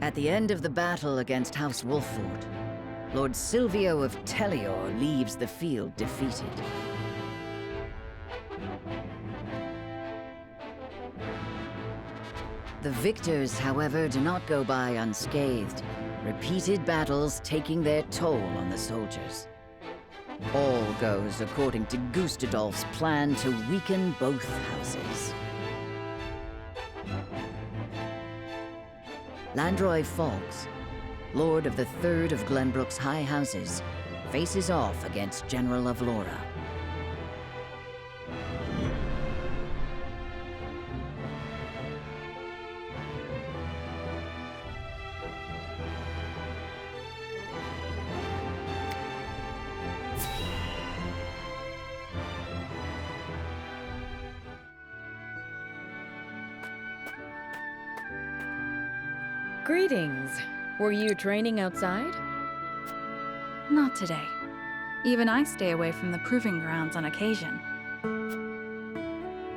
At the end of the battle against House Wolfford, Lord Silvio of Tellior leaves the field defeated. The victors, however, do not go by unscathed, repeated battles taking their toll on the soldiers. All goes according to Gustadolf's plan to weaken both houses. Landroy Fawkes, Lord of the Third of Glenbrook's High Houses, faces off against General of Laura. Greetings. Were you training outside? Not today. Even I stay away from the proving grounds on occasion.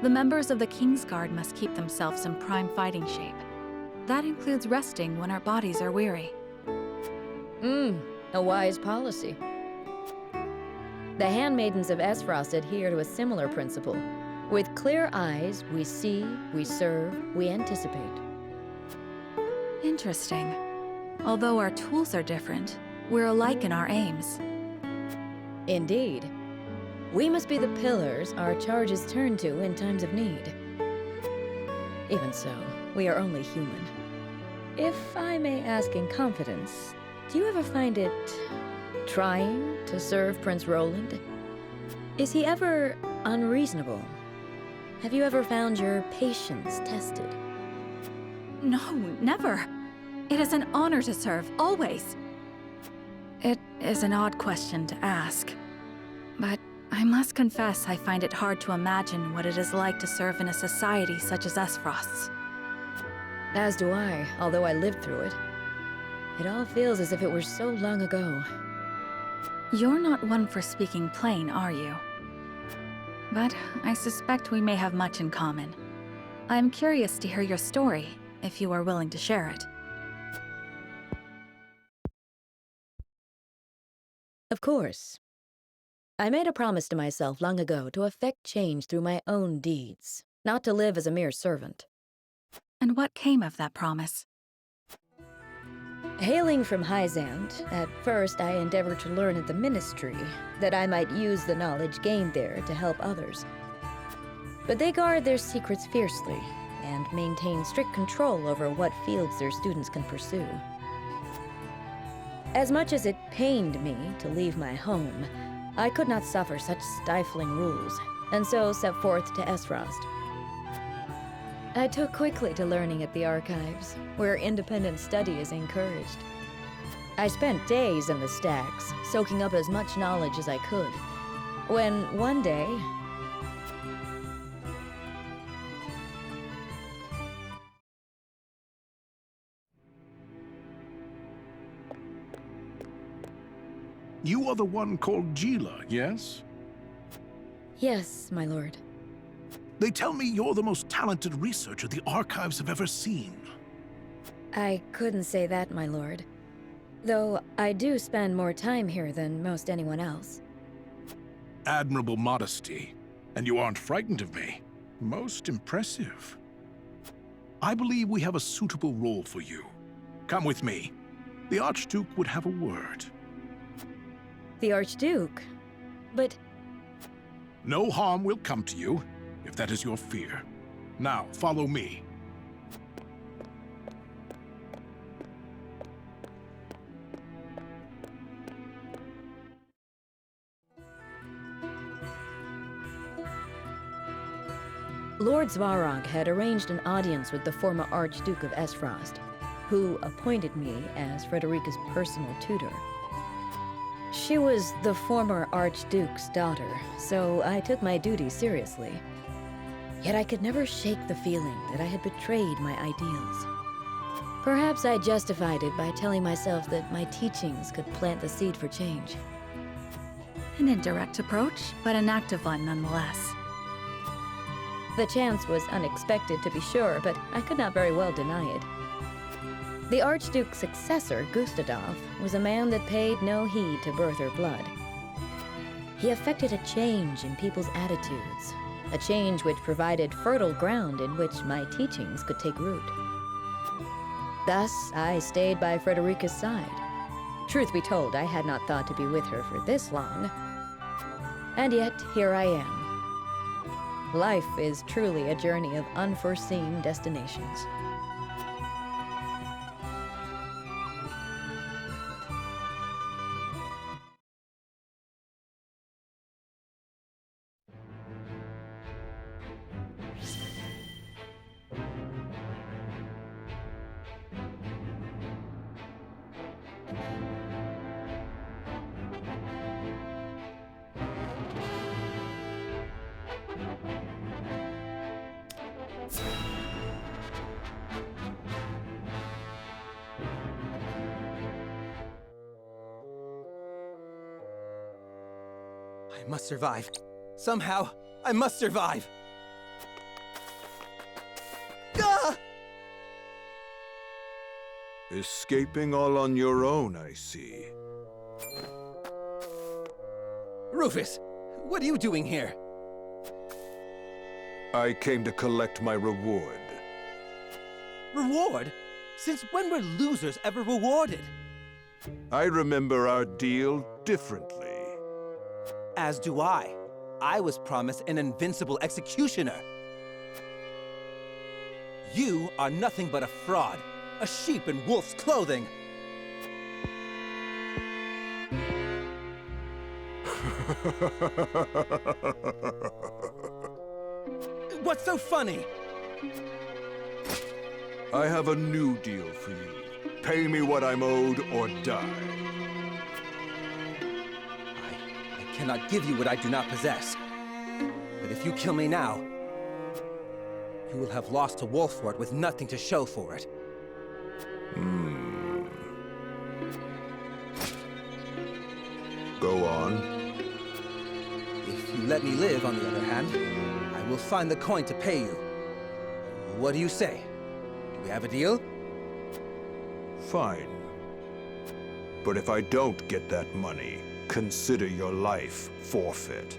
The members of the Kingsguard must keep themselves in prime fighting shape. That includes resting when our bodies are weary. A wise policy. The handmaidens of Esfrost adhere to a similar principle. With clear eyes, we see, we serve, we anticipate. Interesting. Although our tools are different, we're alike in our aims. Indeed. We must be the pillars our charges turn to in times of need. Even so, we are only human. If I may ask in confidence, do you ever find it trying to serve Prince Roland? Is he ever unreasonable? Have you ever found your patience tested? No, never. It is an honor to serve, always. It is an odd question to ask, but I must confess I find it hard to imagine what it is like to serve in a society such as Esfrost's. As do I, although I lived through it. It all feels as if it were so long ago. You're not one for speaking plain, are you? But I suspect we may have much in common. I'm curious to hear your story, if you are willing to share it. Of course. I made a promise to myself long ago to effect change through my own deeds, not to live as a mere servant. And what came of that promise? Hailing from Hyzant, at first I endeavored to learn at the ministry, that I might use the knowledge gained there to help others. But they guard their secrets fiercely, and maintain strict control over what fields their students can pursue. As much as it pained me to leave my home, I could not suffer such stifling rules, and so set forth to Esfrost. I took quickly to learning at the archives, where independent study is encouraged. I spent days in the stacks, soaking up as much knowledge as I could, when one day, You are the one called Gila, yes? yes, my lord. They tell me you're the most talented researcher the archives have ever seen. I couldn't say that, my lord. Though I do spend more time here than most anyone else. Admirable modesty. And you aren't frightened of me. Most impressive. I believe we have a suitable role for you. Come with me. The Archduke would have a word. The Archduke? But No harm will come to you, if that is your fear. Now, follow me. Lord Svarog had arranged an audience with the former Archduke of Esfrost, who appointed me as Frederica's personal tutor. She was the former Archduke's daughter, so I took my duty seriously. Yet I could never shake the feeling that I had betrayed my ideals. Perhaps I justified it by telling myself that my teachings could plant the seed for change. An indirect approach, but an active one nonetheless. The chance was unexpected, to be sure, but I could not very well deny it. The Archduke's successor, Gustadolf, was a man that paid no heed to birth or blood. He effected a change in people's attitudes, a change which provided fertile ground in which my teachings could take root. Thus, I stayed by Frederica's side. Truth be told, I had not thought to be with her for this long. And yet, here I am. Life is truly a journey of unforeseen destinations. I must survive. Somehow, I must survive. Ah! Escaping all on your own, I see. Rufus, what are you doing here? I came to collect my reward. Reward? Since when were losers ever rewarded? I remember our deal differently. As do I. I was promised an invincible executioner. You are nothing but a fraud, a sheep in wolf's clothing. What's so funny? I have a new deal for you. Pay me what I'm owed or die. I cannot give you what I do not possess. But if you kill me now, you will have lost to Wolfford with nothing to show for it. Go on. If you let me live, on the other hand, I will find the coin to pay you. What do you say? Do we have a deal? Fine. But if I don't get that money, consider your life forfeit.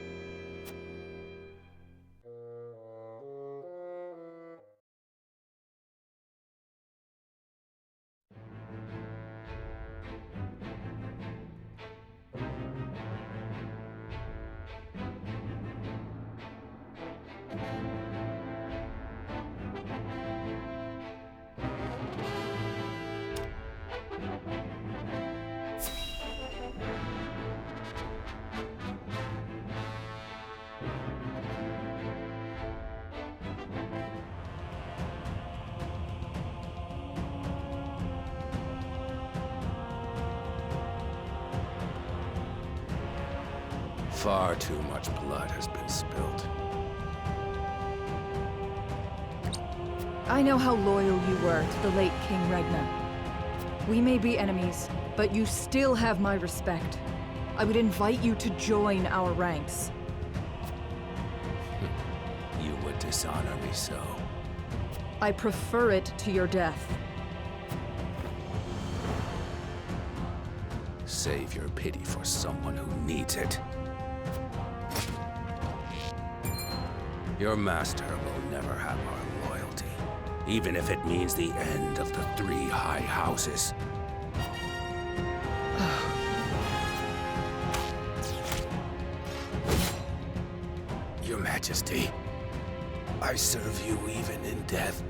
Far too much blood has been spilled. I know how loyal you were to the late King Ragnar. We may be enemies, but you still have my respect. I would invite you to join our ranks. You would dishonor me so. I prefer it to your death. Save your pity for someone who needs it. Your master will never have our loyalty, even if it means the end of the 3 high houses. Your Majesty, I serve you even in death.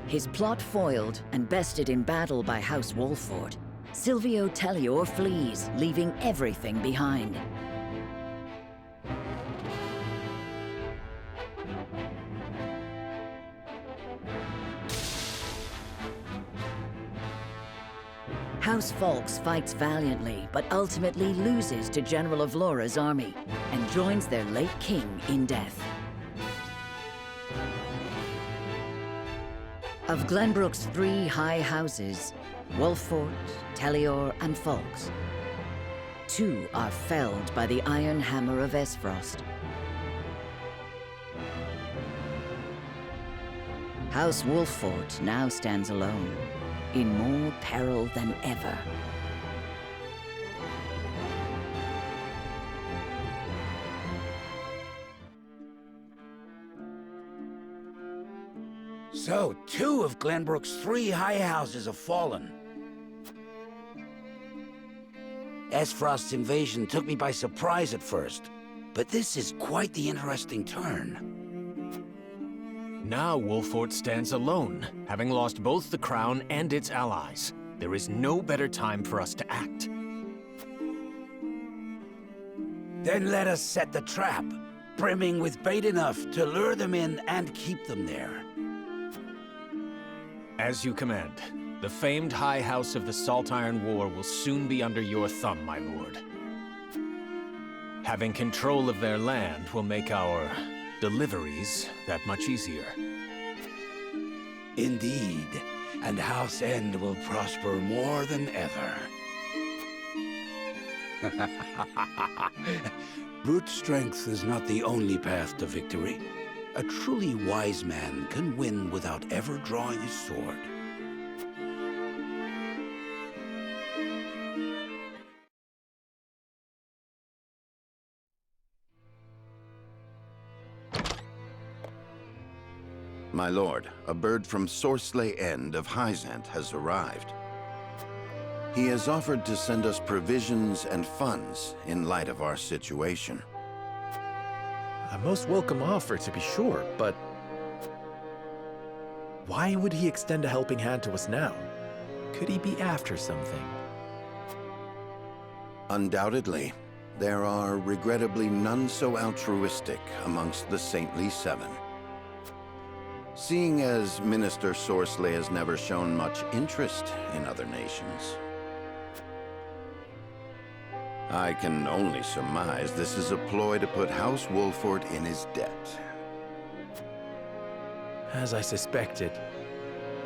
His plot foiled and bested in battle by House Wolfford, Silvio Tellior flees, leaving everything behind. House Volks fights valiantly, but ultimately loses to General Avlora's army, and joins their late king in death. Of Glenbrook's 3 high houses, Wolfford, Tellior, and Volks, 2 are felled by the iron hammer of Esfrost. House Wolfford now stands alone, in more peril than ever. So, 2 of Glenbrook's 3 high houses have fallen. Esfrost's invasion took me by surprise at first, but this is quite the interesting turn. Now Wolfford stands alone, having lost both the crown and its allies. There is no better time for us to act. Then let us set the trap, brimming with bait enough to lure them in and keep them there. As you command. The famed High House of the Salt Iron War will soon be under your thumb, my lord. Having control of their land will make our deliveries that much easier. Indeed, and House End will prosper more than ever. Brute strength is not the only path to victory. A truly wise man can win without ever drawing his sword. My lord, a bird from Sorsley End of Hyzant has arrived. He has offered to send us provisions and funds in light of our situation. A most welcome offer, to be sure, but why would he extend a helping hand to us now? Could he be after something? Undoubtedly, there are regrettably none so altruistic amongst the Saintly Seven. Seeing as Minister Sorsley has never shown much interest in other nations, I can only surmise this is a ploy to put House Wolfford in his debt. As I suspected.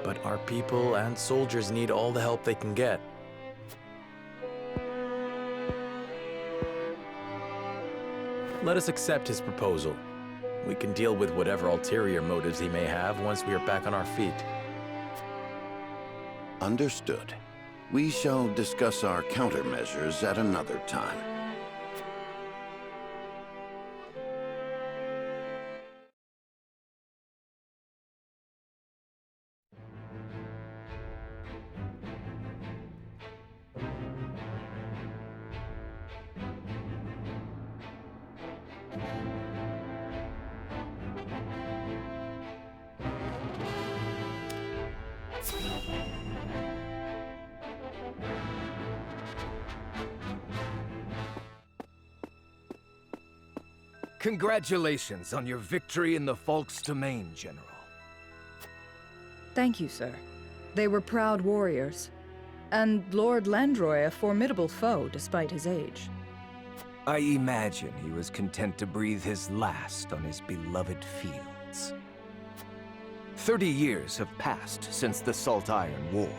But our people and soldiers need all the help they can get. Let us accept his proposal. We can deal with whatever ulterior motives he may have once we are back on our feet. Understood. We shall discuss our countermeasures at another time. Congratulations on your victory in the Volks domain, General. Thank you, sir. They were proud warriors. And Lord Landroy a formidable foe despite his age. I imagine he was content to breathe his last on his beloved fields. 30 years have passed since the Salt Iron War.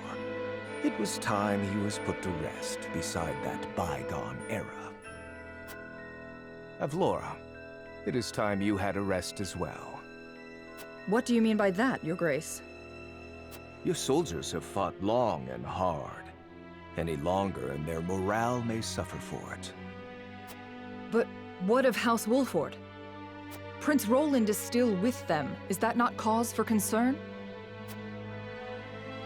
It was time he was put to rest beside that bygone era. Avlora, it is time you had a rest as well. What do you mean by that, Your Grace? Your soldiers have fought long and hard. Any longer and their morale may suffer for it. But what of House Wolfford? Prince Roland is still with them. Is that not cause for concern?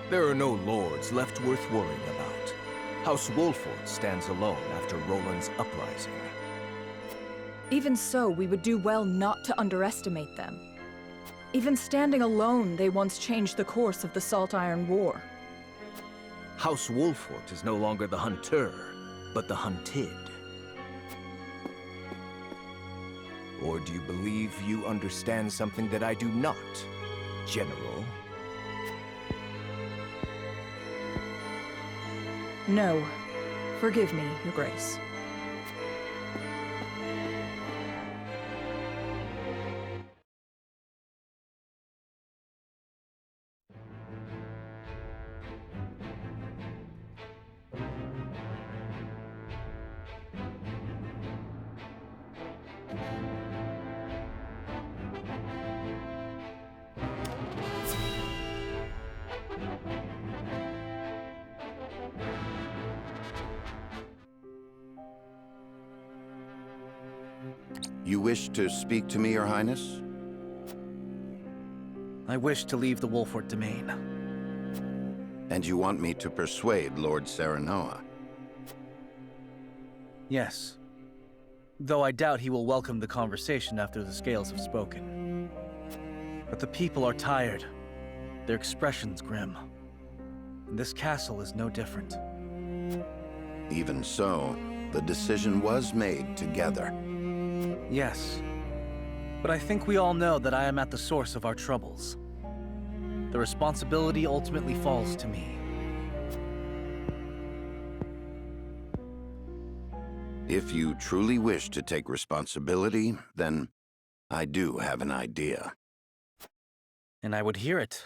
There are no lords left worth worrying about. House Wolfford stands alone after Roland's uprising. Even so, we would do well not to underestimate them. Even standing alone, they once changed the course of the Salt Iron War. House Wolfford is no longer the hunter, but the hunted. Or do you believe you understand something that I do not, General? No. Forgive me, Your Grace. You wish to speak to me, Your Highness? I wish to leave the Wolfford domain. And you want me to persuade Lord Serenoa? Yes. Though I doubt he will welcome the conversation after the scales have spoken. But the people are tired. Their expressions grim. And this castle is no different. Even so, the decision was made together. Yes. But I think we all know that I am at the source of our troubles. The responsibility ultimately falls to me. If you truly wish to take responsibility, then I do have an idea. And I would hear it.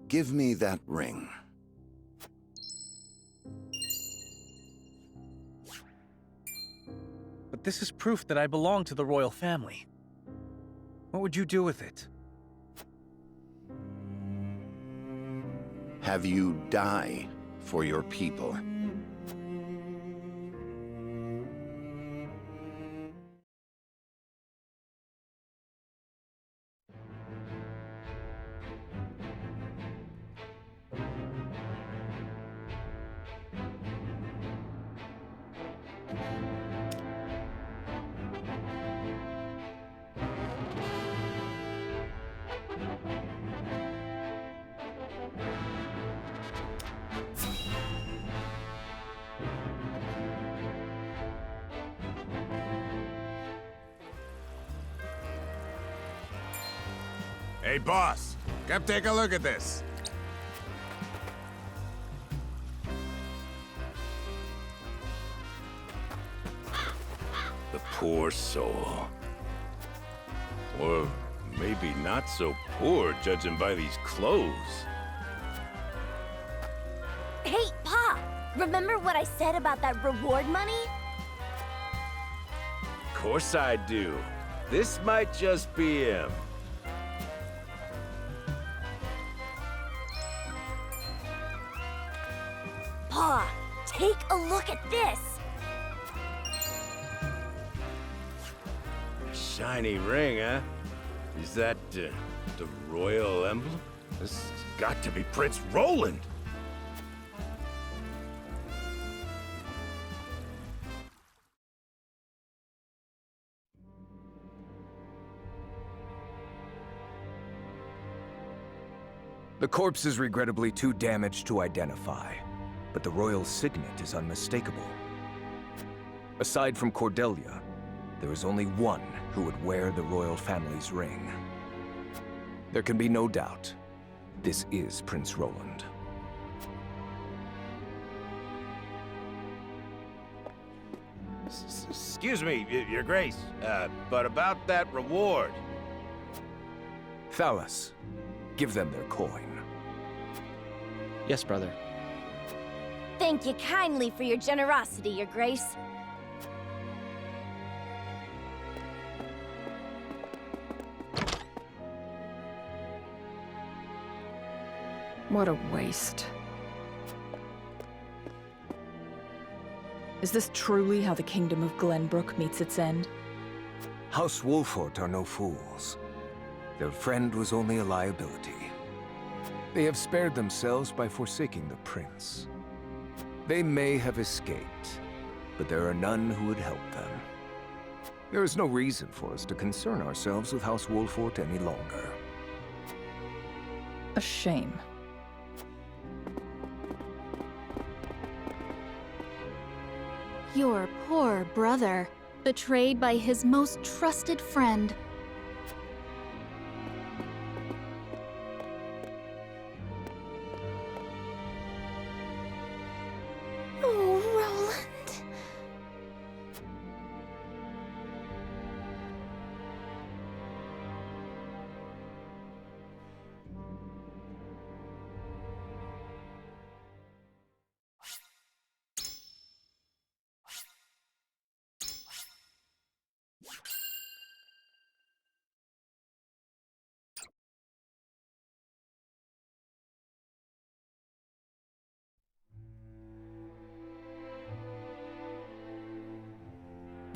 Give me that ring. But this is proof that I belong to the royal family. What would you do with it? Have you die for your people? Hey, boss! Come take a look at this! The poor soul. Or maybe not so poor, judging by these clothes. Hey, Pa! Remember what I said about that reward money? Of course I do. This might just be him. Pa, take a look at this! Shiny ring, huh? Is that, the royal emblem? This has got to be Prince Roland! The corpse is regrettably too damaged to identify, but the royal signet is unmistakable. Aside from Cordelia, there is only one who would wear the royal family's ring. There can be no doubt, this is Prince Roland. Excuse me, Your Grace, but about that reward. Thalas, give them their coin. Yes, brother. Thank you kindly for your generosity, Your Grace. What a waste. Is this truly how the kingdom of Glenbrook meets its end? House Wolfford are no fools. Their friend was only a liability. They have spared themselves by forsaking the prince. They may have escaped, but there are none who would help them. There is no reason for us to concern ourselves with House Wolfford any longer. A shame. Your poor brother, betrayed by his most trusted friend.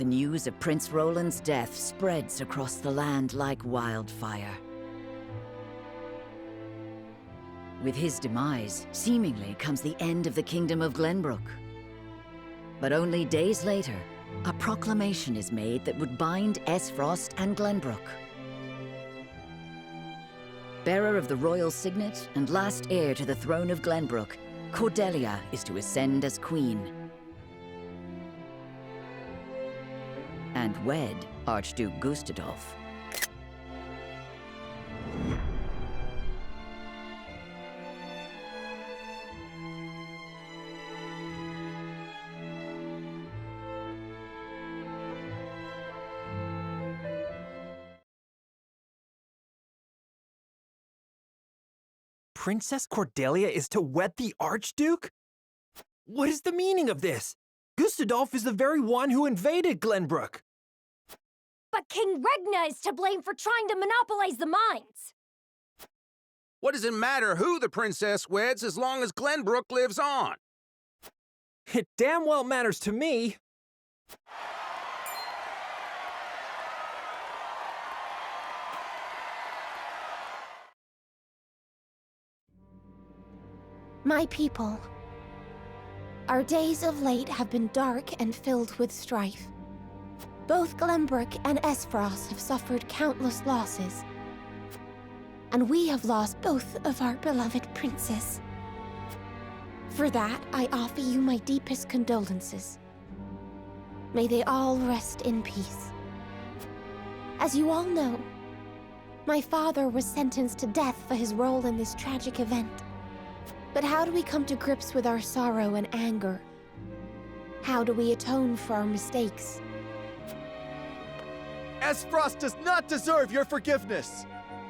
the news of Prince Roland's death spreads across the land like wildfire. With his demise, seemingly comes the end of the Kingdom of Glenbrook. But only days later, a proclamation is made that would bind Esfrost and Glenbrook. Bearer of the royal signet and last heir to the throne of Glenbrook, Cordelia is to ascend as queen. And wed Archduke Gustadolf. Princess Cordelia is to wed the Archduke? What is the meaning of this? Gustadolf is the very one who invaded Glenbrook. But King Regna is to blame for trying to monopolize the mines. What does it matter who the princess weds as long as Glenbrook lives on? It damn well matters to me. My people, our days of late have been dark and filled with strife. Both Glenbrook and Esfrost have suffered countless losses. And we have lost both of our beloved princes. For that, I offer you my deepest condolences. May they all rest in peace. As you all know, my father was sentenced to death for his role in this tragic event. But how do we come to grips with our sorrow and anger? How do we atone for our mistakes? Esfrost does not deserve your forgiveness!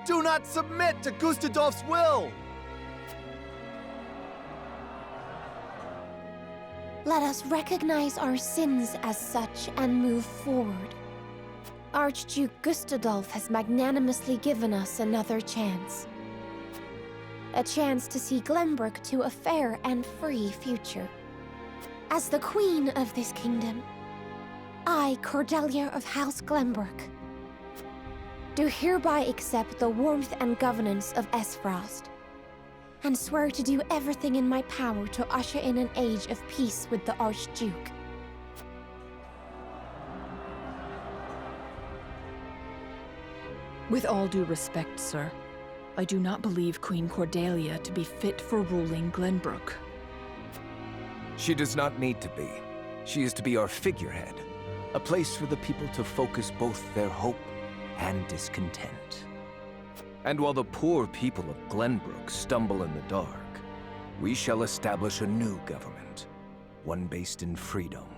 Do not submit to Gustadolf's will! Let us recognize our sins as such and move forward. Archduke Gustadolf has magnanimously given us another chance. A chance to see Glenbrook to a fair and free future. As the queen of this kingdom, I, Cordelia of House Glenbrook, do hereby accept the warmth and governance of Esfrost, and swear to do everything in my power to usher in an age of peace with the Archduke. With all due respect, sir, I do not believe Queen Cordelia to be fit for ruling Glenbrook. She does not need to be. She is to be our figurehead, a place for the people to focus both their hope and discontent. And while the poor people of Glenbrook stumble in the dark, we shall establish a new government, one based in freedom.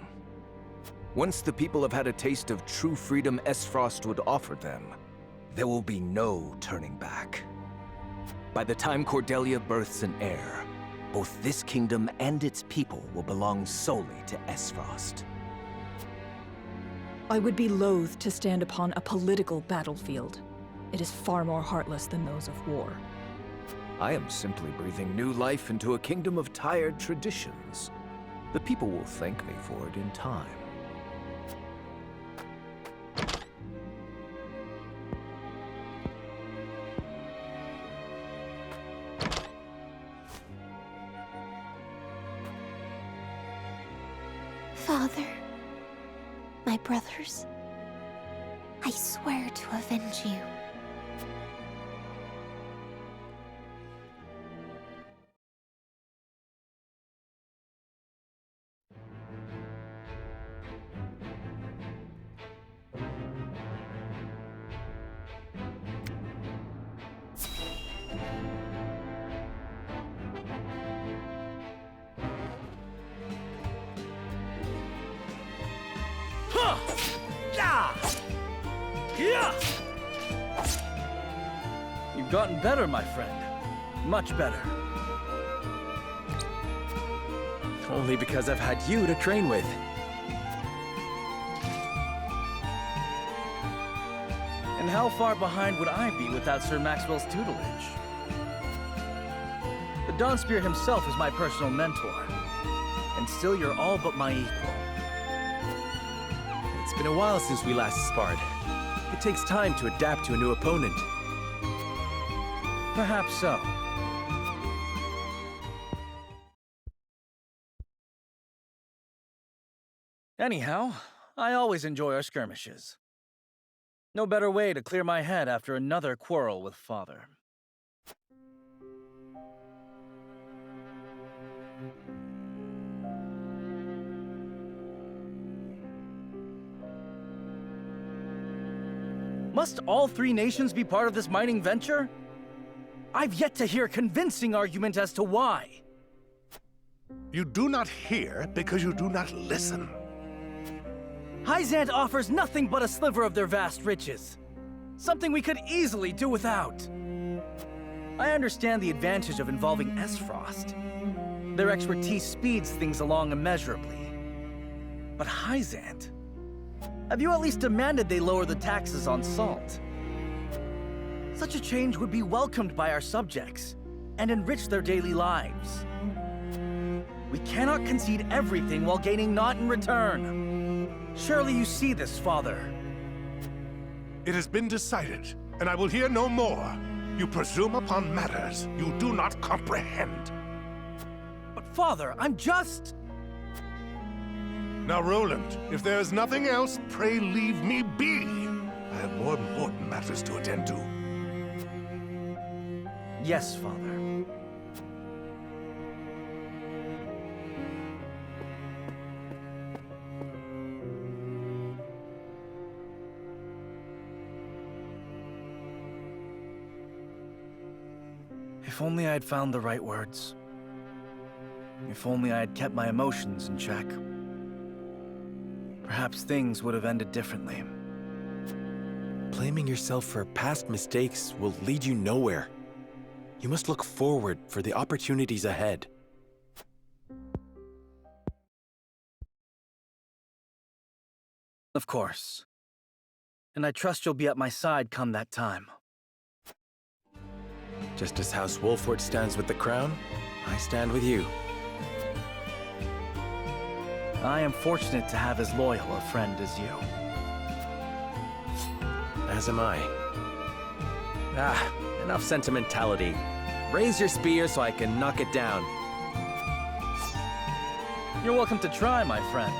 Once the people have had a taste of true freedom Esfrost would offer them, there will be no turning back. By the time Cordelia births an heir, both this kingdom and its people will belong solely to Esfrost. I would be loath to stand upon a political battlefield. It is far more heartless than those of war. I am simply breathing new life into a kingdom of tired traditions. The people will thank me for it in time. Father, my brothers, I swear to avenge you. You've gotten better, my friend. Much better. Only because I've had you to train with. And how far behind would I be without Sir Maxwell's tutelage? The Dawnspear himself is my personal mentor. And still you're all but my equal. It's been a while since we last sparred. It takes time to adapt to a new opponent. Perhaps so. Anyhow, I always enjoy our skirmishes. No better way to clear my head after another quarrel with Father. Must all three nations be part of this mining venture? I've yet to hear a convincing argument as to why. You do not hear because you do not listen. Hyzant offers nothing but a sliver of their vast riches. Something we could easily do without. I understand the advantage of involving Esfrost. Their expertise speeds things along immeasurably. But Hyzant? Have you at least demanded they lower the taxes on salt? Such a change would be welcomed by our subjects and enrich their daily lives. We cannot concede everything while gaining naught in return. Surely you see this, Father. It has been decided, and I will hear no more. You presume upon matters you do not comprehend. But Father, I'm just... Now, Roland, if there is nothing else, pray leave me be. I have more important matters to attend to. Yes, Father. If only I had found the right words. If only I had kept my emotions in check. Perhaps things would have ended differently. Blaming yourself for past mistakes will lead you nowhere. You must look forward for the opportunities ahead. Of course. And I trust you'll be at my side come that time. Just as House Wolfford stands with the crown, I stand with you. I am fortunate to have as loyal a friend as you. As am I. Enough sentimentality. Raise your spear so I can knock it down. You're welcome to try, my friend.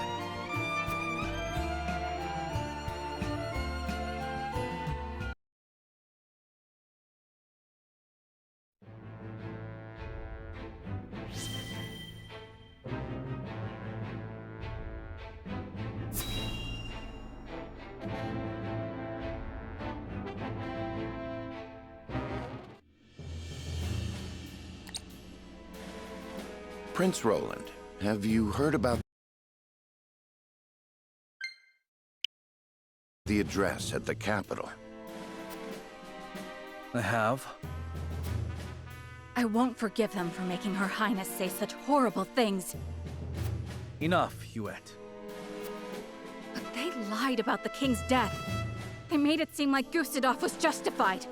Prince Roland, have you heard about the address at the capital? I have. I won't forgive them for making Her Highness say such horrible things. Enough, Huet. But they lied about the king's death. They made it seem like Gustadolf was justified.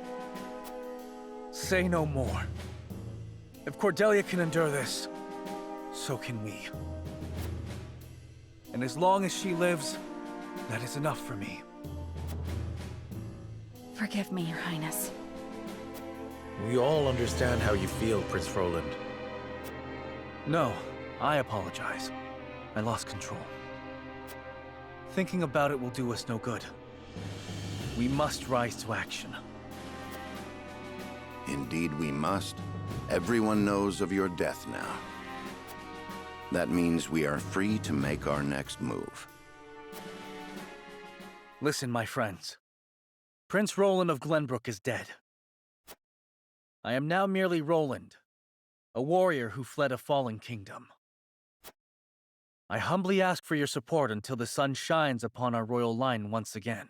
Say no more. If Cordelia can endure this, so can we. And as long as she lives, that is enough for me. Forgive me, Your Highness. We all understand how you feel, Prince Roland. No, I apologize. I lost control. Thinking about it will do us no good. We must rise to action. Indeed we must. Everyone knows of your death now. That means we are free to make our next move. Listen, my friends. Prince Roland of Glenbrook is dead. I am now merely Roland, a warrior who fled a fallen kingdom. I humbly ask for your support until the sun shines upon our royal line once again.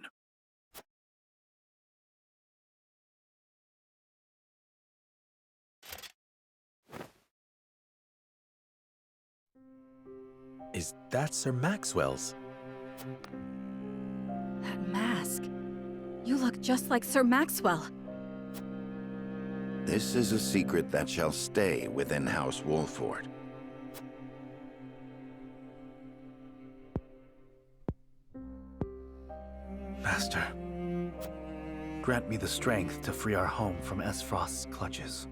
Is that Sir Maxwell's? That mask. You look just like Sir Maxwell. This is a secret that shall stay within House Wolfford. Master. Grant me the strength to free our home from Esfrost's clutches.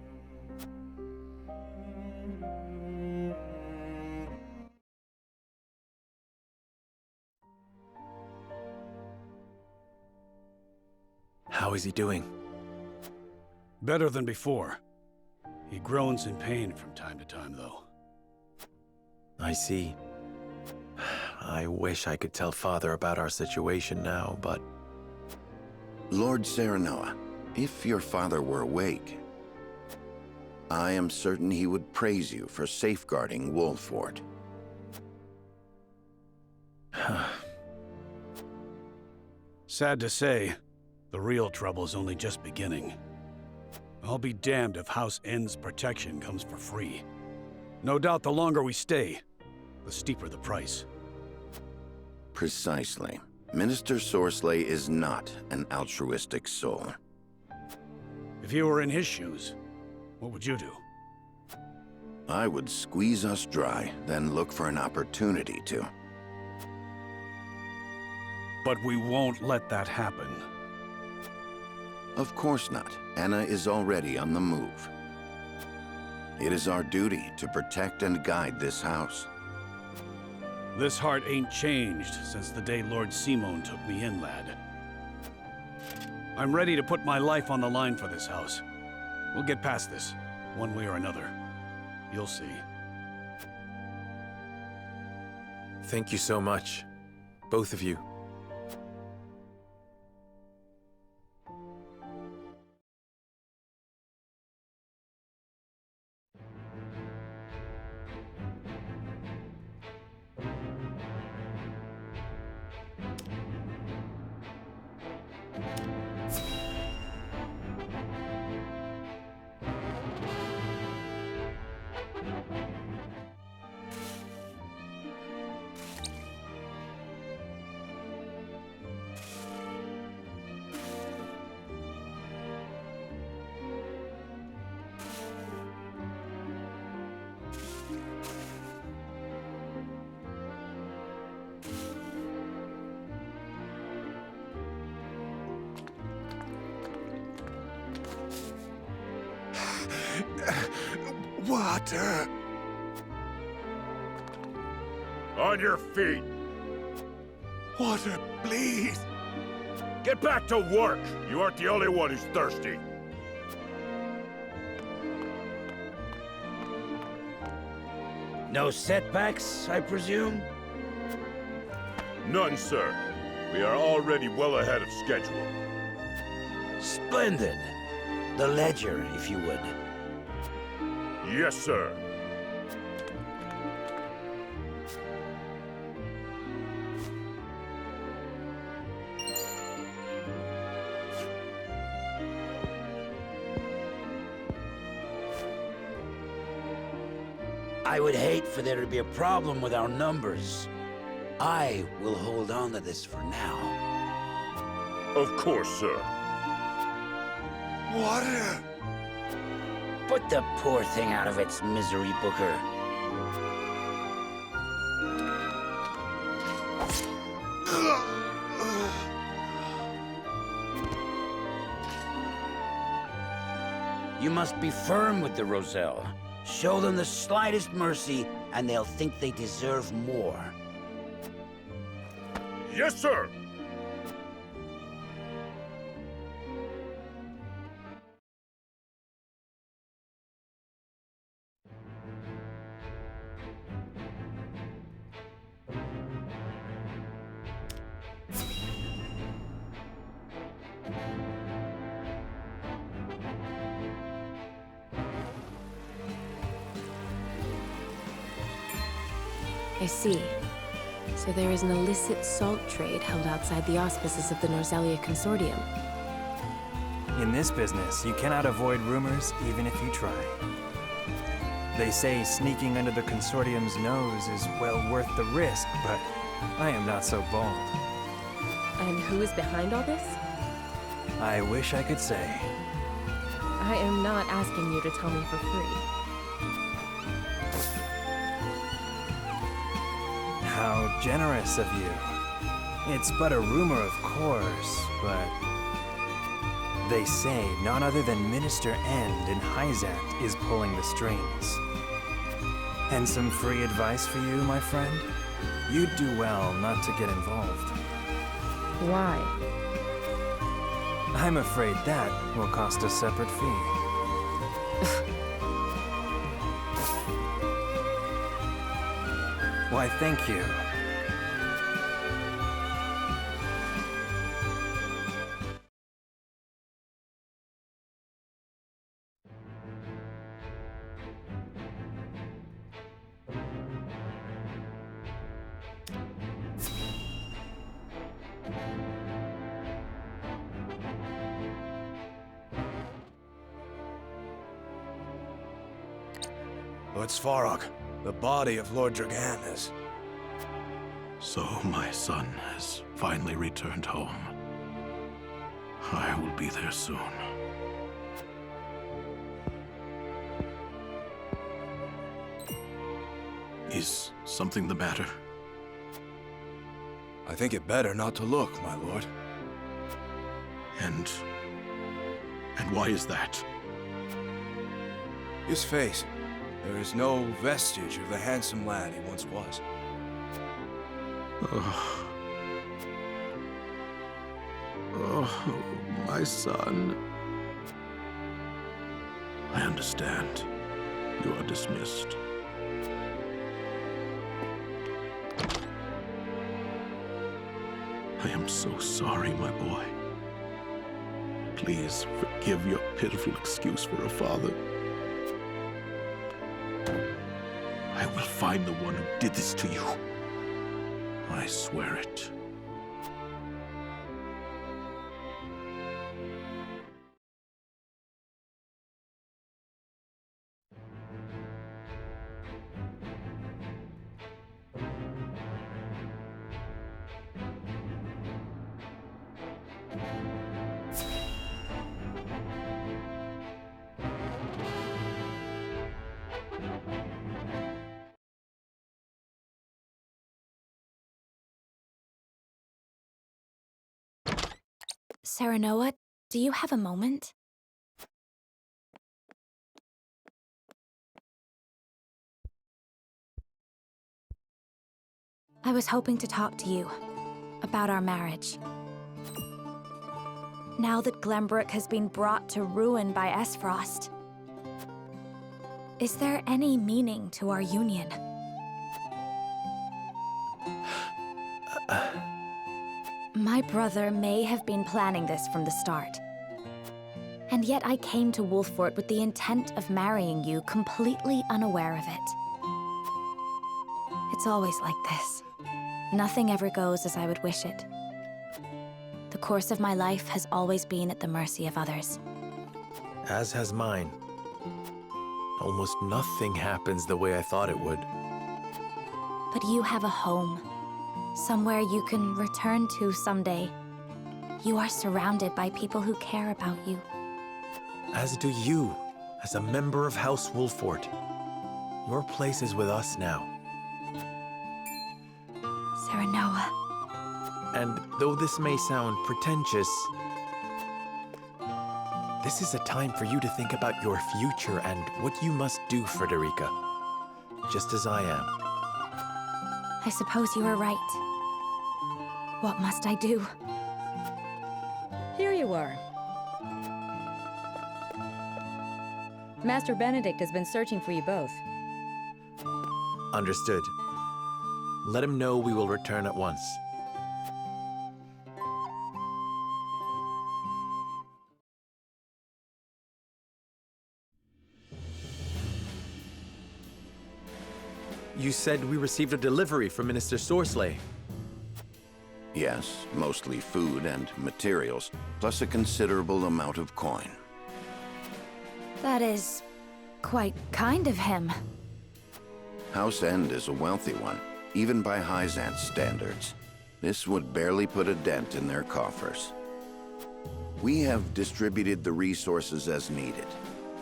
How is he doing? Better than before. He groans in pain from time to time, though. I see. I wish I could tell Father about our situation now, but... Lord Serenoa, if your father were awake, I am certain he would praise you for safeguarding Wolfford. Sad to say, the real trouble's only just beginning. I'll be damned if House N's protection comes for free. No doubt the longer we stay, the steeper the price. Precisely. Minister Sorsley is not an altruistic soul. If you were in his shoes, what would you do? I would squeeze us dry, then look for an opportunity to. But we won't let that happen. Of course not. Anna is already on the move. It is our duty to protect and guide this house. This heart ain't changed since the day Lord Simon took me in, lad. I'm ready to put my life on the line for this house. We'll get past this, one way or another. You'll see. Thank you so much, both of you. Water! On your feet! Water, please! Get back to work! You aren't the only one who's thirsty. No setbacks, I presume? None, sir. We are already well ahead of schedule. Splendid. The ledger, if you would. Yes, sir. I would hate for there to be a problem with our numbers. I will hold on to this for now. Of course, sir. Water! Put the poor thing out of its misery, Booker. You must be firm with the Roselle. Show them the slightest mercy, and they'll think they deserve more. Yes, sir! I see. So there is an illicit salt trade held outside the auspices of the Norzelia Consortium. In this business, you cannot avoid rumors even if you try. They say sneaking under the Consortium's nose is well worth the risk, but I am not so bold. And who is behind all this? I wish I could say. I am not asking you to tell me for free. How generous of you. It's but a rumor, of course, but they say none other than Minister End in Hyzant is pulling the strings. And some free advice for you, my friend? You'd do well not to get involved. Why? I'm afraid that will cost a separate fee. Why, thank you. Lord Svarog, the body of Lord Dragan is... So my son has finally returned home. I will be there soon. Is something the matter? I think it better not to look, my lord. And why is that? His face. There is no vestige of the handsome lad he once was. Oh, my son. I understand. You are dismissed. I am so sorry, my boy. Please forgive your pitiful excuse for a father. I will find the one who did this to you. I swear it. Serenoa, do you have a moment? I was hoping to talk to you about our marriage. Now that Glenbrook has been brought to ruin by Esfrost, is there any meaning to our union? My brother may have been planning this from the start. And yet I came to Wolfford with the intent of marrying you, completely unaware of it. It's always like this. Nothing ever goes as I would wish it. The course of my life has always been at the mercy of others. As has mine. Almost nothing happens the way I thought it would. But you have a home. Somewhere you can return to someday. You are surrounded by people who care about you. As do you, as a member of House Wolfford. Your place is with us now. Serenoa. And though this may sound pretentious, this is a time for you to think about your future and what you must do, Frederica. Just as I am. I suppose you are right. What must I do? Here you are. Master Benedict has been searching for you both. Understood. Let him know we will return at once. You said we received a delivery from Minister Sorsley. Yes, mostly food and materials, plus a considerable amount of coin. That is quite kind of him. House End is a wealthy one, even by Hyzant's standards. This would barely put a dent in their coffers. We have distributed the resources as needed.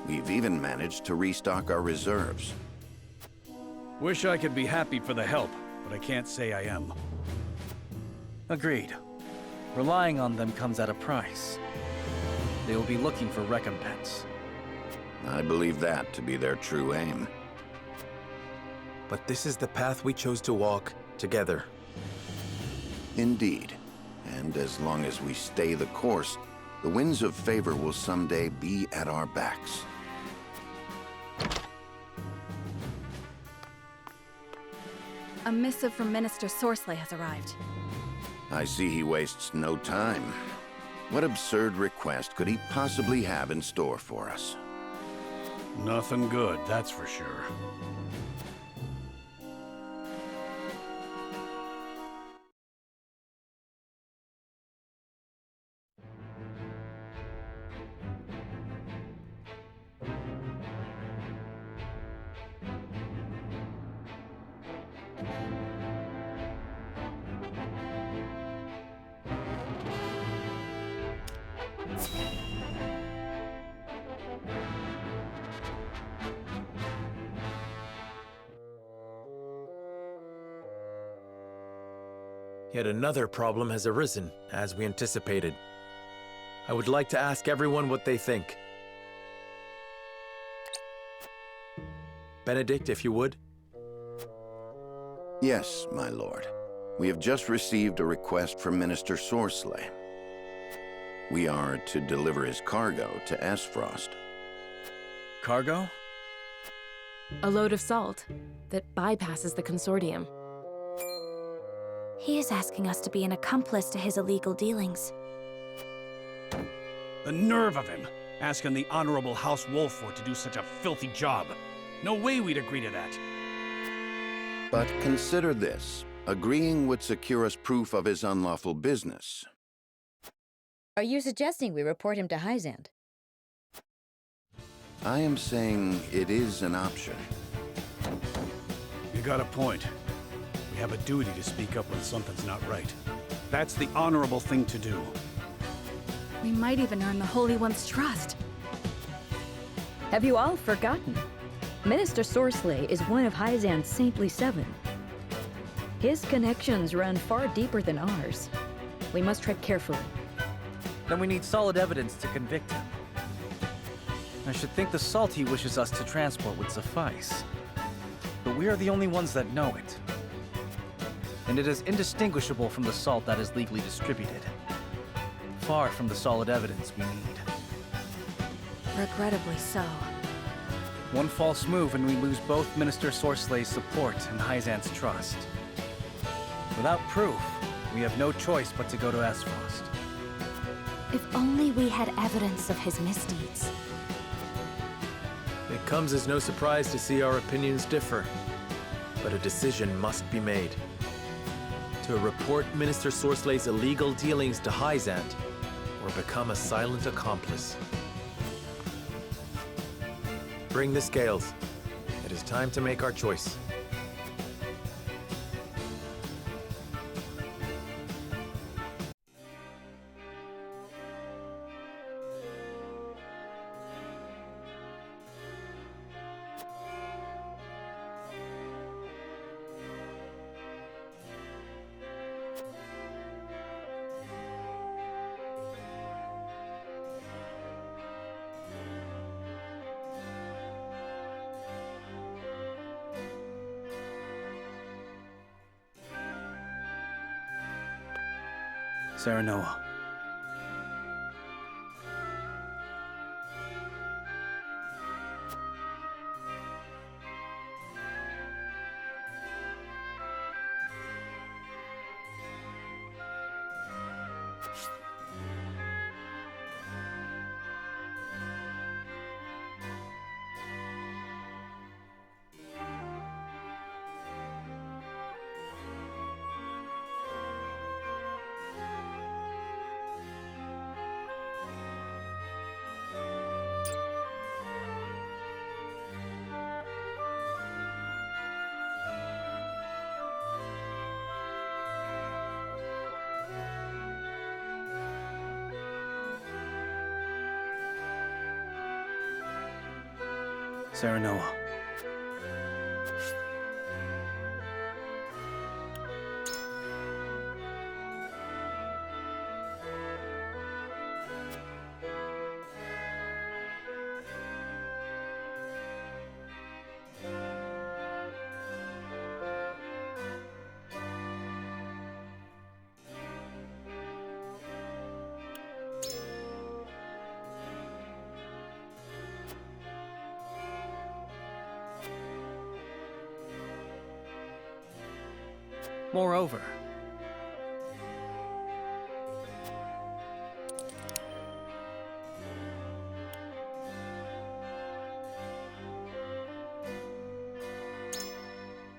We've even managed to restock our reserves. Wish I could be happy for the help, but I can't say I am. Agreed. Relying on them comes at a price. They will be looking for recompense. I believe that to be their true aim. But this is the path we chose to walk together. Indeed. And as long as we stay the course, the winds of favor will someday be at our backs. A missive from Minister Sorcelet has arrived. I see he wastes no time. What absurd request could he possibly have in store for us? Nothing good, that's for sure. Yet another problem has arisen, as we anticipated. I would like to ask everyone what they think. Benedict, if you would. Yes, my lord. We have just received a request from Minister Sorcelet. We are to deliver his cargo to Esfrost. Cargo? A load of salt that bypasses the consortium. He is asking us to be an accomplice to his illegal dealings. The nerve of him! Asking the Honorable House Wolfford to do such a filthy job. No way we'd agree to that. But consider this. Agreeing would secure us proof of his unlawful business. Are you suggesting we report him to Hyzant? I am saying it is an option. You got a point. We have a duty to speak up when something's not right. That's the honorable thing to do. We might even earn the Holy One's trust. Have you all forgotten? Minister Sorcelet is one of Hyzant's Saintly Seven. His connections run far deeper than ours. We must tread carefully. Then we need solid evidence to convict him. I should think the salt he wishes us to transport would suffice. But we are the only ones that know it. And it is indistinguishable from the salt that is legally distributed. Far from the solid evidence we need. Regrettably so. One false move and we lose both Minister Sorcelet's support and Hyzant's trust. Without proof, we have no choice but to go to Esfrost. If only we had evidence of his misdeeds. It comes as no surprise to see our opinions differ, but a decision must be made. To report Minister Sorcelet's illegal dealings to Hyzant, or become a silent accomplice. Bring the scales. It is time to make our choice. Serenoa. Serenoa. Moreover,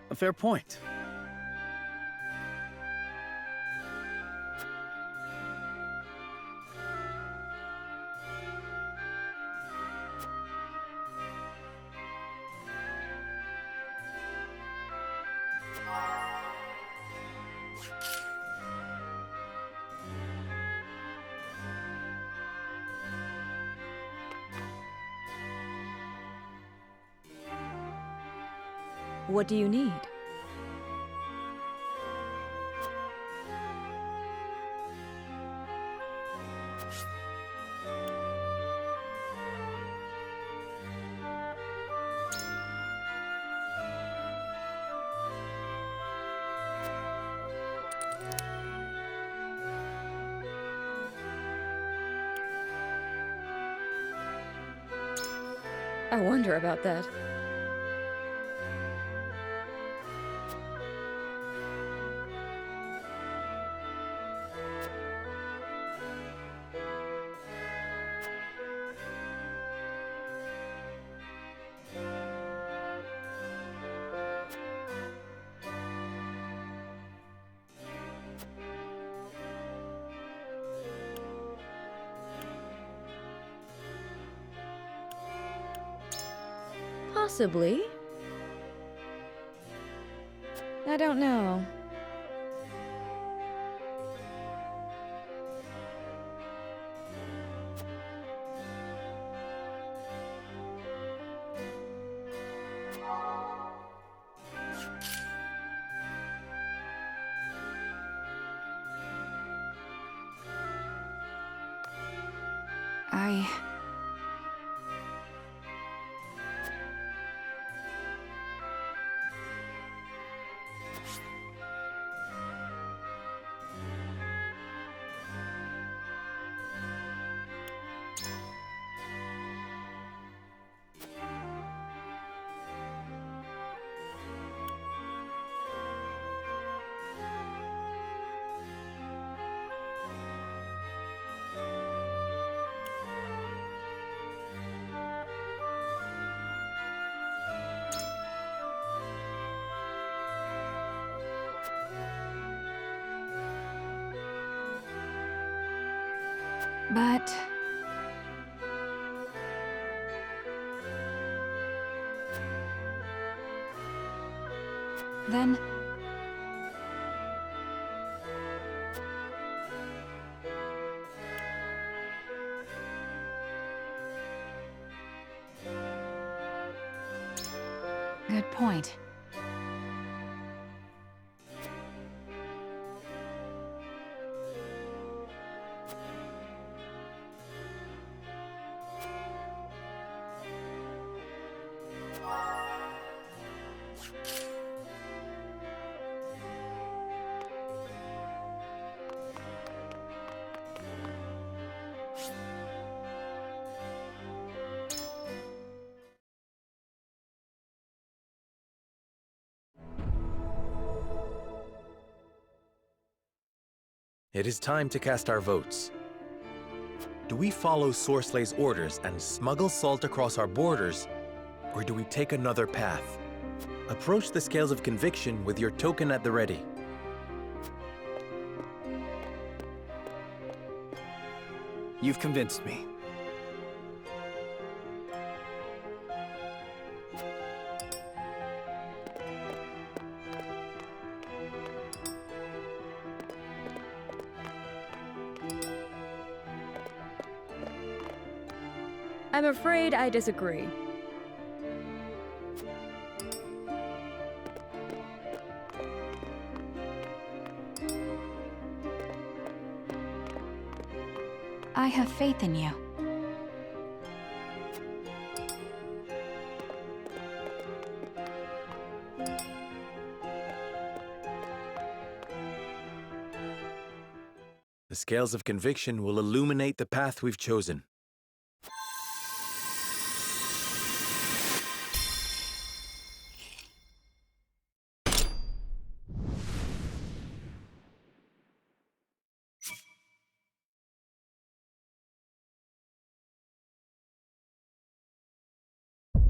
a fair point. What do you need? I wonder about that. Possibly. I don't know. But... then... Good point. It is time to cast our votes. Do we follow Sorslay's orders and smuggle salt across our borders, or do we take another path? Approach the scales of conviction with your token at the ready. You've convinced me. I'm afraid I disagree. I have faith in you. The scales of conviction will illuminate the path we've chosen.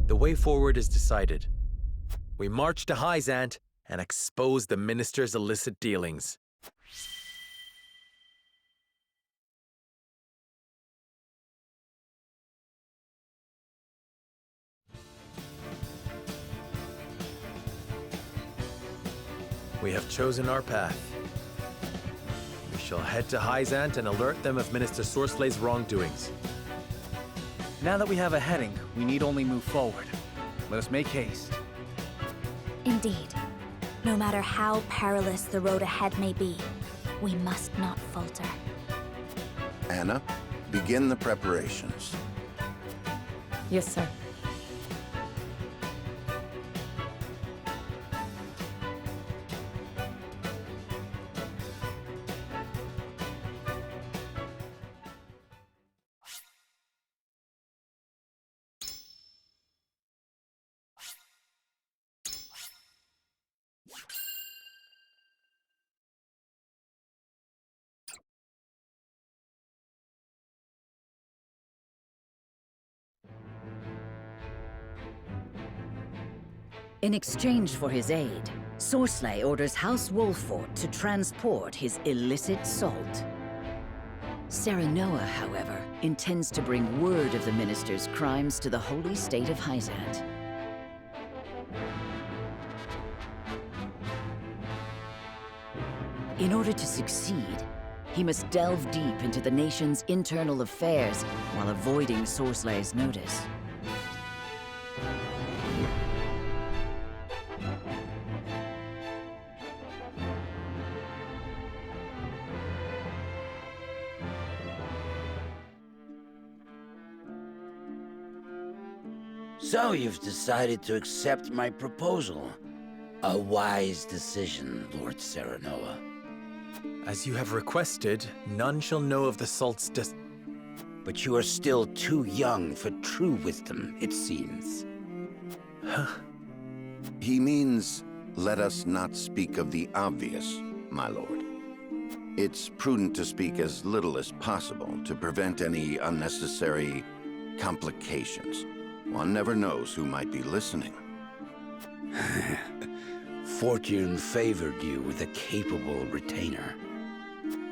The way forward is decided. We march to Hyzant and expose the minister's illicit dealings. We have chosen our path. We shall head to Hyzant and alert them of Minister Sorslay's wrongdoings. Now that we have a heading, we need only move forward. Let us make haste. Indeed. No matter how perilous the road ahead may be, we must not falter. Anna, begin the preparations. Yes, sir. In exchange for his aid, Sorsley orders House Wolfford to transport his illicit salt. Serenoa, however, intends to bring word of the minister's crimes to the holy state of Hyzant. In order to succeed, he must delve deep into the nation's internal affairs while avoiding Sorsley's notice. So you've decided to accept my proposal. A wise decision, Lord Serenoa. As you have requested, none shall know of the salt's But you are still too young for true wisdom, it seems. He means, let us not speak of the obvious, my lord. It's prudent to speak as little as possible to prevent any unnecessary complications. One never knows who might be listening. Fortune favored you with a capable retainer.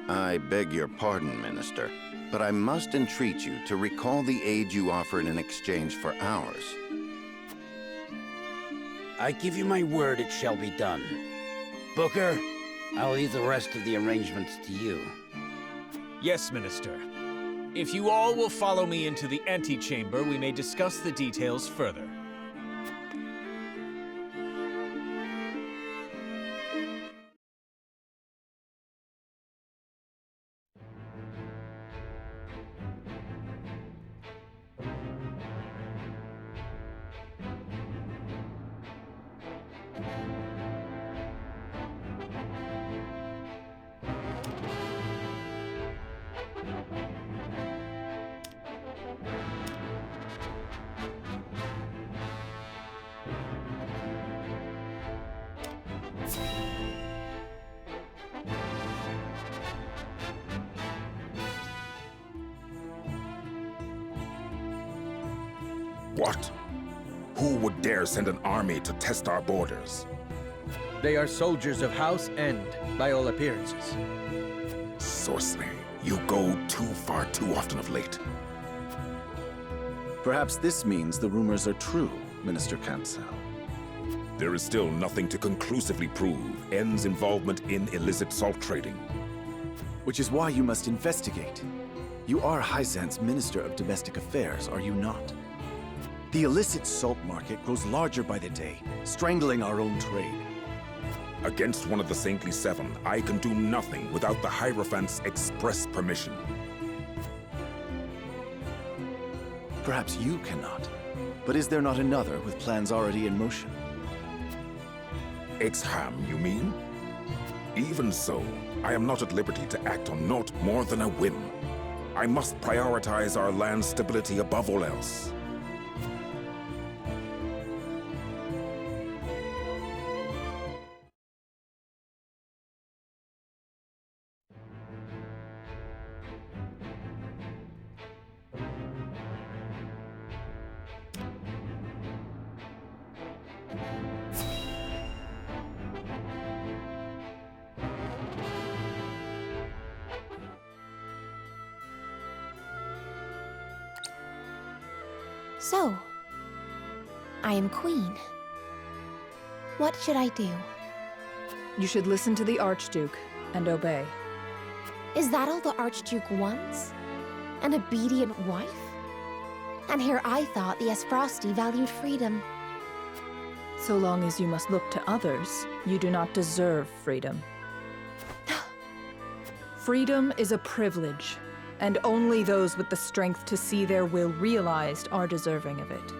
I beg your pardon, Minister, but I must entreat you to recall the aid you offered in exchange for ours. I give you my word it shall be done. Booker, I'll leave the rest of the arrangements to you. Yes, Minister. If you all will follow me into the antechamber, we may discuss the details further. What? Who would dare send an army to test our borders? They are soldiers of House End, by all appearances. Sorcery, you go too far too often of late. Perhaps this means the rumors are true, Minister Cancel. There is still nothing to conclusively prove End's involvement in illicit salt trading. Which is why you must investigate. You are Hyzant's Minister of Domestic Affairs, are you not? The illicit salt market grows larger by the day, strangling our own trade. Against one of the Saintly Seven, I can do nothing without the Hierophant's express permission. Perhaps you cannot. But is there not another with plans already in motion? Exham, you mean? Even so, I am not at liberty to act on naught more than a whim. I must prioritize our land's stability above all else. So, I am queen. What should I do? You should listen to the Archduke and obey. Is that all the Archduke wants? An obedient wife? And here I thought the Esfrosti valued freedom. So long as you must look to others, you do not deserve freedom. Freedom is a privilege, and only those with the strength to see their will realized are deserving of it.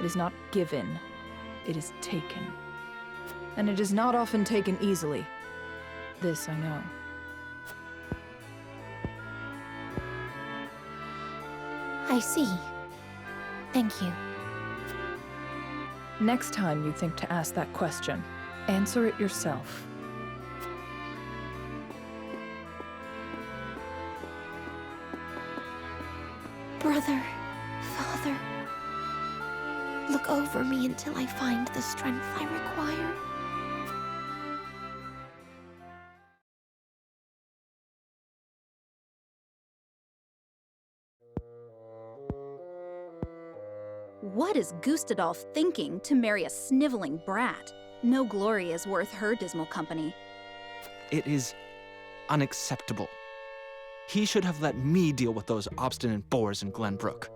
It is not given, it is taken. And it is not often taken easily. This I know. I see. Thank you. Next time you think to ask that question, answer it yourself. Brother, Father, look over me until I find the strength I require. What is Gustadolf thinking to marry a sniveling brat? No glory is worth her dismal company. It is unacceptable. He should have let me deal with those obstinate boors in Glenbrook.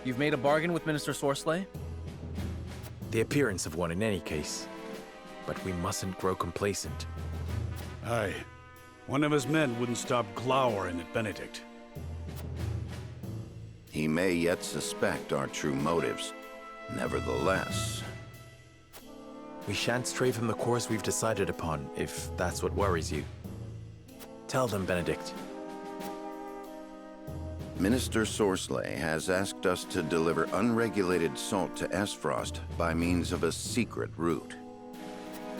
You've made a bargain with Minister Sorsley? The appearance of one in any case. But we mustn't grow complacent. Aye. One of his men wouldn't stop glowering at Benedict. He may yet suspect our true motives. Nevertheless... We shan't stray from the course we've decided upon, if that's what worries you. Tell them, Benedict. Minister Sorsley has asked us to deliver unregulated salt to Esfrost by means of a secret route.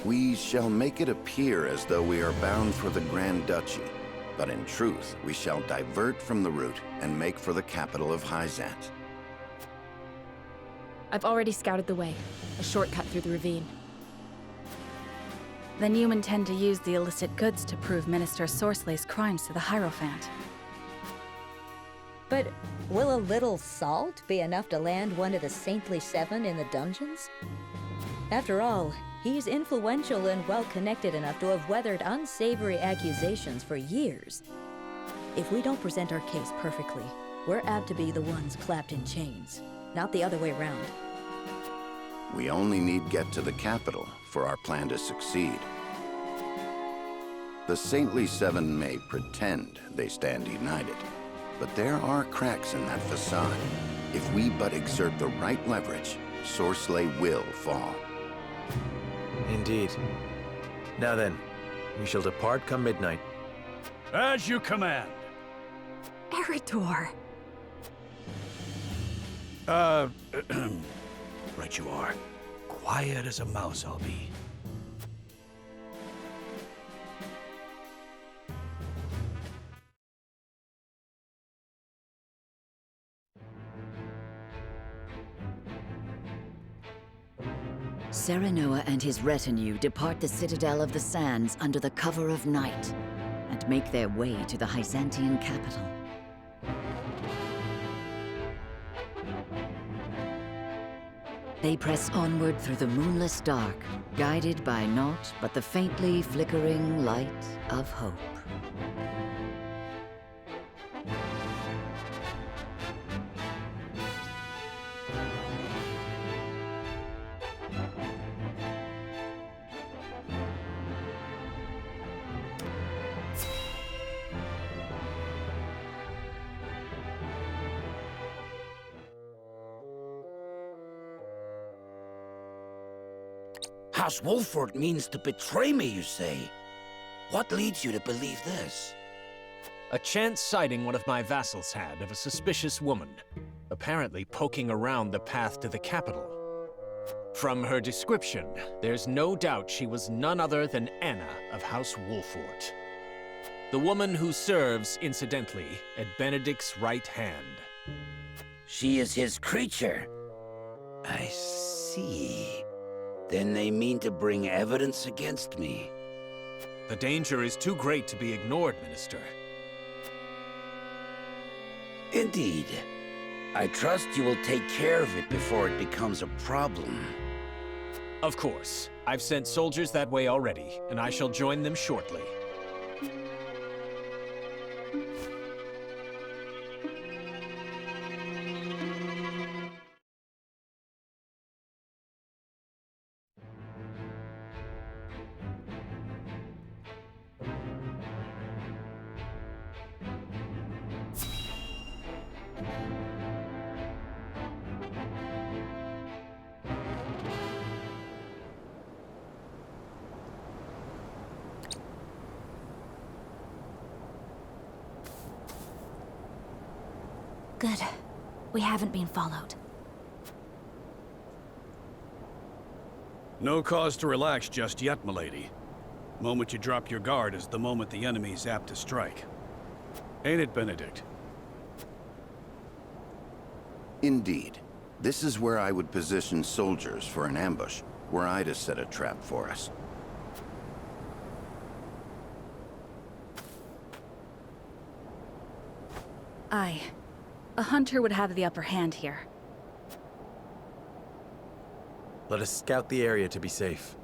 We shall make it appear as though we are bound for the Grand Duchy, but in truth, we shall divert from the route and make for the capital of Hyzant. I've already scouted the way. A shortcut through the ravine. Then you intend to use the illicit goods to prove Minister Sorsley's crimes to the Hierophant. But will a little salt be enough to land one of the Saintly Seven in the dungeons? After all, he's influential and well-connected enough to have weathered unsavory accusations for years. If we don't present our case perfectly, we're apt to be the ones clapped in chains, not the other way around. We only need get to the capital for our plan to succeed. The Saintly Seven may pretend they stand united, but there are cracks in that facade. If we but exert the right leverage, Sorsley will fall. Indeed. Now then, we shall depart come midnight. As you command. Eridor! Right you are. Quiet as a mouse I'll be. Serenoa and his retinue depart the Citadel of the Sands under the cover of night and make their way to the Hyzantian capital. They press onward through the moonless dark, guided by naught but the faintly flickering light of hope. House Wolfford means to betray me, you say? What leads you to believe this? A chance sighting one of my vassals had of a suspicious woman, apparently poking around the path to the capital. From her description, there's no doubt she was none other than Anna of House Wolfford. The woman who serves, incidentally, at Benedict's right hand. She is his creature. I see. Then they mean to bring evidence against me. The danger is too great to be ignored, Minister. Indeed. I trust you will take care of it before it becomes a problem. Of course. I've sent soldiers that way already, and I shall join them shortly. Good. We haven't been followed. No cause to relax just yet, milady. Moment you drop your guard is the moment the enemy's apt to strike. Ain't it, Benedict? Indeed. This is where I would position soldiers for an ambush, were I to set a trap for us. Aye. A hunter would have the upper hand here. Let us scout the area to be safe.